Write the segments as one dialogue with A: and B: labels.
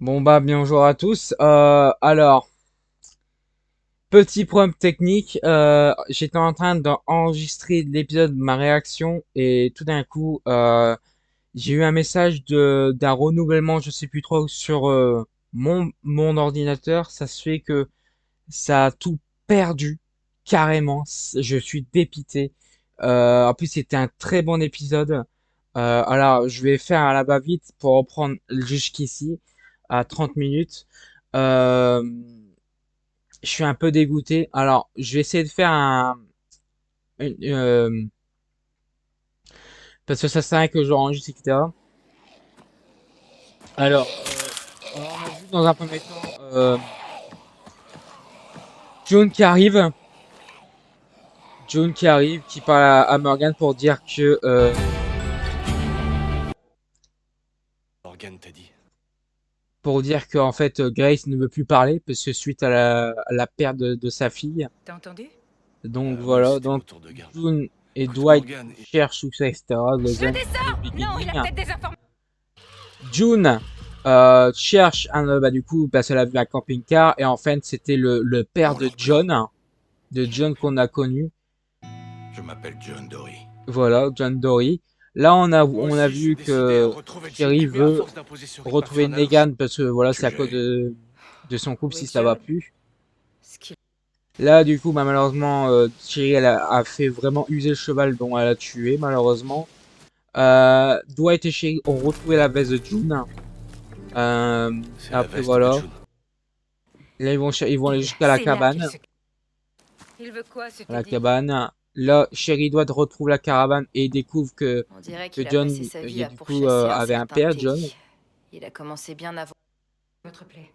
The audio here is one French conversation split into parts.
A: Bon bah bien bonjour à tous. Petit problème technique. J'étais en train d'enregistrer l'épisode de ma réaction et tout d'un coup j'ai eu un message de d'un renouvellement, je sais plus trop sur mon ordinateur. Ça se fait que ça a tout perdu carrément. Je suis dépité. En plus c'était un très bon épisode. Alors je vais faire à la va-vite pour reprendre jusqu'ici à 30 minutes. Euh, je suis un peu dégoûté. Alors, je vais essayer de faire une- euh, parce que ça sert à rien que j'enregistre, etc. Alors, on a vu dans un premier temps June qui arrive, June qui arrive, qui parle à Morgan
B: Morgane t'a dit.
A: pour dire que en fait Grace ne veut plus parler parce que suite à la perte de sa fille.
C: T'as entendu?
A: Donc
B: Ouais,
A: voilà,
B: c'était mon
A: donc
B: tour de garde.
A: June et
B: Écoute,
A: Dwight
B: Morgane,
A: cherchent tout ça, etc.
C: Je
A: The
C: descends! Non, il
A: beginning.
C: a peut-être des informations.
A: June cherche bah, du coup parce qu'elle a vu un camping-car et en fait c'était le père
B: dans leur plan.
A: de
B: Bien
A: John
B: joué.
A: qu'on a connu.
B: Je m'appelle John Dory.
A: Voilà, John Dory. Là
B: Moi
A: on a
B: aussi, je suis
A: vu
B: décidé à
A: que
B: retrouver
A: Sherry
B: Jake, mais à
A: veut
B: force d'imposer ce rythme
A: retrouver
B: infernal,
A: Negan parce que voilà c'est à cause
B: j'ai...
A: de son couple
C: Oui,
A: si ça va
C: John.
A: plus.
C: Ce qu'il...
A: Là du coup bah, malheureusement Sherry a fait vraiment user le cheval dont elle a tué malheureusement. Dwight et Sherry ont retrouvé la veste de June.
B: C'est la
A: Après
B: veste de
A: voilà.
B: June.
A: Là ils vont aller jusqu'à la
C: C'est là qu'il
A: cabane.
C: se... Il veut quoi, ce
A: À la
C: dit?
A: cabane. Là, Sherry Dwad retrouve la caravane et découvre
C: On dirait
A: que
C: qu'il a passé
A: John,
C: sa
A: il y
C: vie
A: a
C: à
A: du coup,
C: pourchasser un
A: avait un
C: certain
A: père, John.
C: Teddy. Il a commencé bien avant votre plaie.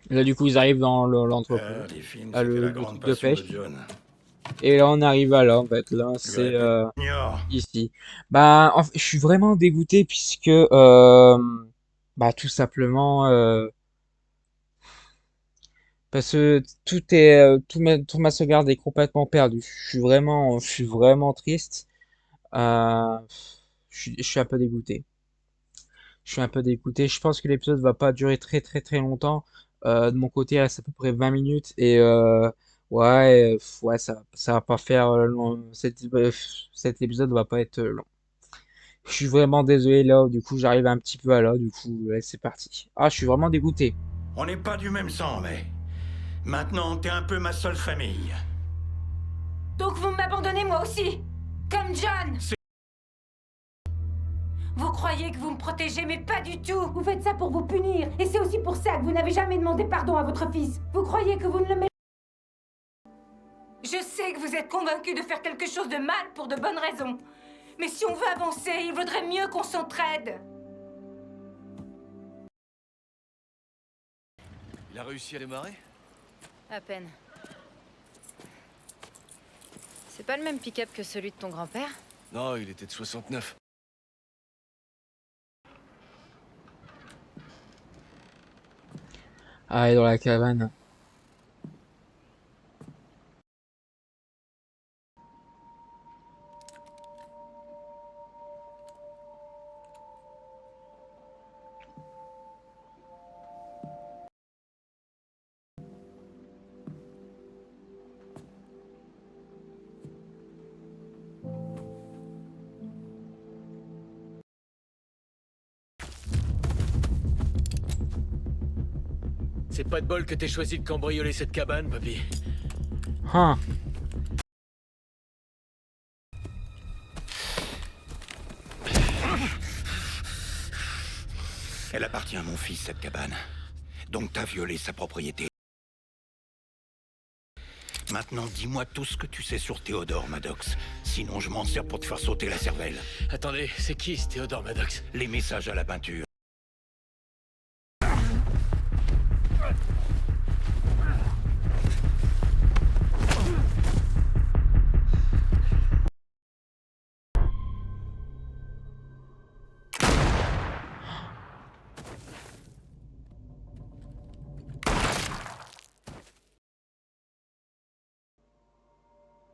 A: Là, du coup, ils arrivent dans l'entrepôt,
D: Les films,
A: à
D: c'était la
A: le truc
D: grande
A: de
D: passion de
A: pêche.
D: John.
A: Et là, on arrive à là, en fait. Là,
D: Tu verrais
A: c'est
D: plus. Ignore.
A: ici. Je suis vraiment dégoûté puisque, bah, tout simplement, parce que toute ma sauvegarde est complètement perdue. Je suis vraiment triste. Euh, je suis un peu dégoûté. Je suis un peu dégoûté. Je pense que l'épisode va pas durer très longtemps. De mon côté, il reste à peu près 20 minutes et ouais, ça va pas faire long. Cet épisode va pas être long. Je suis vraiment désolé là. Du coup, j'arrive un petit peu à là. Du coup, ouais, c'est parti. Ah, je suis vraiment dégoûté.
D: On n'est pas du même sang, mais... Maintenant, t'es un peu ma seule famille.
C: Donc vous m'abandonnez moi aussi? Comme John! Vous croyez que vous me protégez, mais pas du tout!
E: Vous faites ça pour vous punir, et c'est aussi pour ça que vous n'avez jamais demandé pardon à votre fils. Vous croyez que vous ne le méritez
C: Je sais que vous êtes convaincus de faire quelque chose de mal pour de bonnes raisons. Mais si on veut avancer, il vaudrait mieux qu'on s'entraide.
B: Il a réussi à démarrer?
F: À peine. C'est pas le même pick-up que celui de ton grand-père?
B: Non, il était de 69.
A: Ah, et dans la cabane.
G: C'est pas de bol que t'aies choisi de cambrioler cette cabane, papy.
A: Hein.
D: Elle appartient à mon fils, cette cabane. Donc t'as violé sa propriété. Maintenant, dis-moi tout ce que tu sais sur Théodore Maddox. Sinon, je m'en sers pour te faire sauter la cervelle.
G: Attendez, c'est qui ce Théodore Maddox?
D: Les messages à la peinture.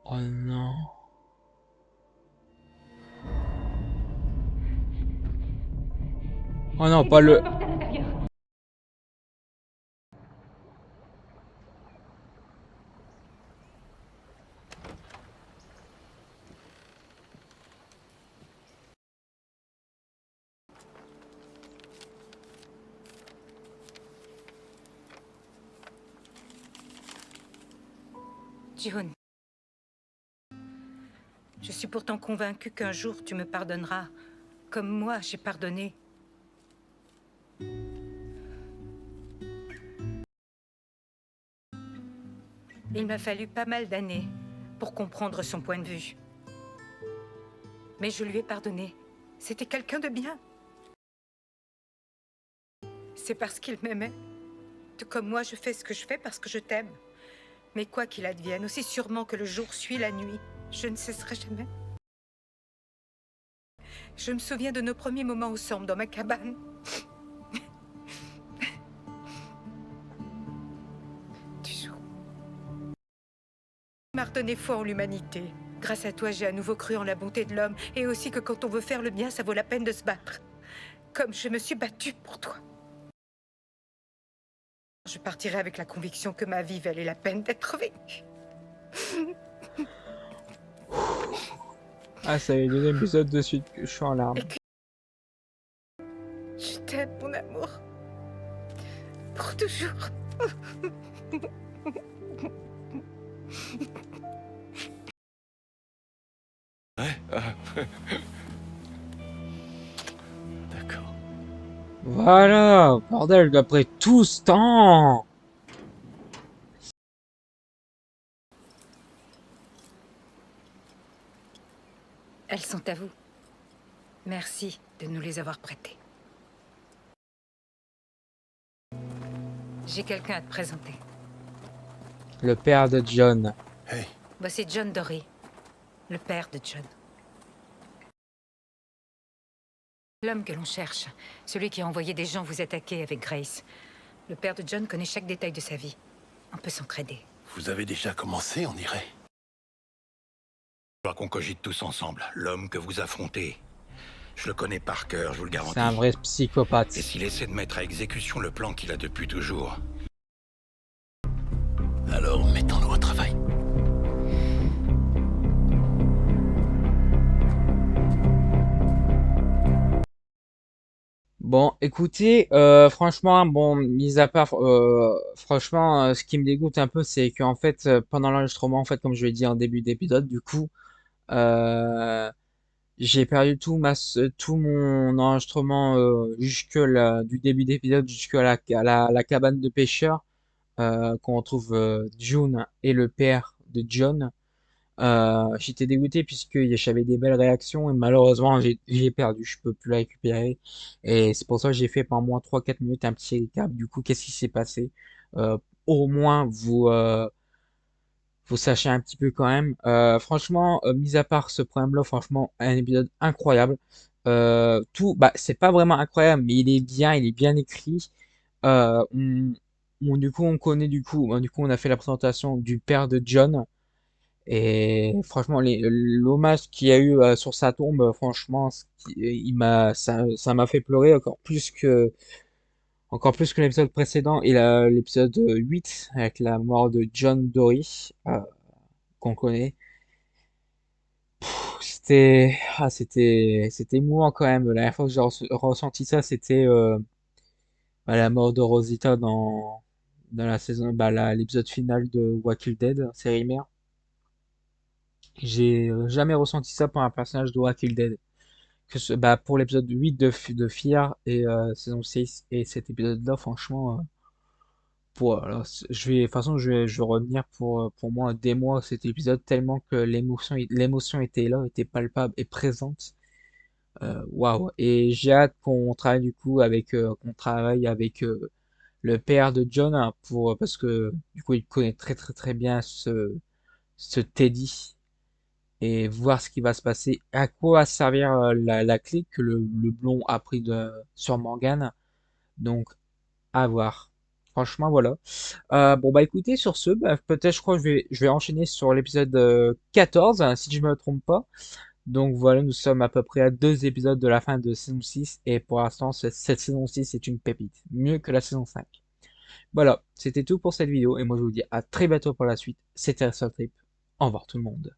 A: Oh non. Oh non, pas
E: moi
A: le.
E: porter à l'intérieur.
C: June. Je suis pourtant convaincue qu'un jour tu me pardonneras, comme moi j'ai pardonné. Il m'a fallu pas mal d'années pour comprendre son point de vue. Mais je lui ai pardonné. C'était quelqu'un de bien. C'est parce qu'il m'aimait. Tout comme moi, je fais ce que je fais parce que je t'aime. Mais quoi qu'il advienne, aussi sûrement que le jour suit la nuit, je ne cesserai jamais. Je me souviens de nos premiers moments ensemble dans ma cabane. Toujours. Tu m'as redonné foi en l'humanité. Grâce à toi, j'ai à nouveau cru en la bonté de l'homme et aussi que quand on veut faire le bien, ça vaut la peine de se battre. Comme je me suis battue pour toi. Je partirai avec la conviction que ma vie valait la peine d'être vécue.
A: Ah, c'est le deuxième épisode de suite que je suis en larmes.
C: Je t'aime, mon amour. Pour toujours.
B: Ouais. D'accord.
A: Voilà, bordel, après tout ce temps.
C: Elles sont à vous. Merci de nous les avoir prêtées. J'ai quelqu'un à te présenter.
A: Le père de John.
B: Hey.
C: Voici John Dory, le père de John. L'homme que l'on cherche, celui qui a envoyé des gens vous attaquer avec Grace. Le père de John connaît chaque détail de sa vie. On peut s'entraider.
B: Vous avez déjà commencé, on dirait.
D: Il qu'on cogite tous ensemble. L'homme que vous affrontez, je le connais par cœur, je vous le garantis.
A: C'est un vrai psychopathe.
D: Et s'il essaie de mettre à exécution le plan qu'il a depuis toujours,
B: Alors, mettons-nous au travail.
A: Bon, écoutez, franchement, bon, mis à part, franchement, ce qui me dégoûte un peu, c'est qu'en fait, pendant l'enregistrement, en fait, comme je l'ai dit en début d'épisode, du coup, euh, j'ai perdu tout mon enregistrement jusque là, du début d'épisode jusqu'à la cabane de pêcheurs, qu'on retrouve June et le père de John. J'étais dégoûté puisque j'avais des belles réactions et malheureusement j'ai perdu, je peux plus la récupérer et c'est pour ça que j'ai fait pendant moins 3-4 minutes un petit récap. Du coup, qu'est-ce qui s'est passé? Au moins vous sachez un petit peu quand même. Franchement, mis à part ce problème-là, franchement, un épisode incroyable. Bah, c'est pas vraiment incroyable, mais il est bien écrit. Euh, on, du coup, on connaît du coup, on a fait la présentation du père de John. Et franchement, l'hommage qu'il y a eu sur sa tombe, franchement, ça m'a fait pleurer encore plus que l'épisode précédent et l'épisode 8 avec la mort de John Dory, qu'on connaît. C'était émouvant quand même. La dernière fois que j'ai ressenti ça, c'était bah, la mort de Rosita dans la saison, bah, l'épisode final de Walking Dead, série mère. J'ai jamais ressenti ça pour un personnage de Walking Dead. Bah, pour l'épisode 8 de Fear et saison 6 et cet épisode-là, franchement, alors, de toute façon, je vais revenir pour moi des mois cet épisode tellement que l'émotion était là, était palpable et présente. Waouh! Et j'ai hâte qu'on travaille avec le père de John hein, parce que du coup, il connaît très très très bien ce Teddy et voir ce qui va se passer. À quoi va servir la clé que le blond a pris sur Morgan. Donc, à voir. Franchement, voilà. Bon, bah écoutez, sur ce, bah, peut-être, je crois que je vais enchaîner sur l'épisode 14, hein, si je me trompe pas. Donc voilà, nous sommes à peu près à 2 épisodes de la fin de saison 6, et pour l'instant, cette saison 6 est une pépite. Mieux que la saison 5. Voilà, c'était tout pour cette vidéo, et moi je vous dis à très bientôt pour la suite. C'était Trip. Au revoir tout le monde.